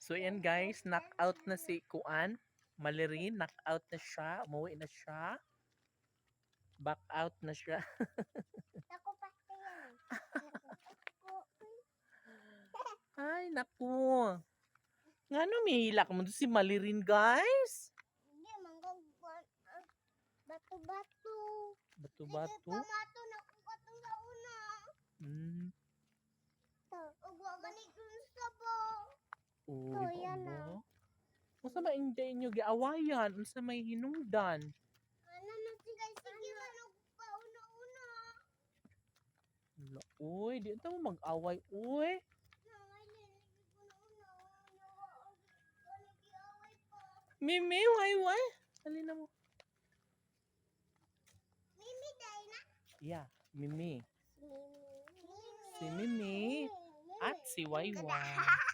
So yan guys, knock out na si Kuan. Malirin, knock out na siya. Umuwi na siya. Back out na siya. Ako pa yan. Ay, naku. Nga no, may hilak mo si Malirin guys. Hindi, manggagwan. Bato-bato. Bato-bato. Kamato na ko katong sa una. Hmm. Ugwa ganit dun sa ba. Oh, So, yan ba? Unsa may inday inyo giawayan? Unsa may hinungdan? Ano na sige man pauna-una. Wala, uy, di ito mo mag-away, uy. Mimi, why? Halina mo. Mimi day na. Yeah, Mimi. Mimi. Si Mimi at si Wayway.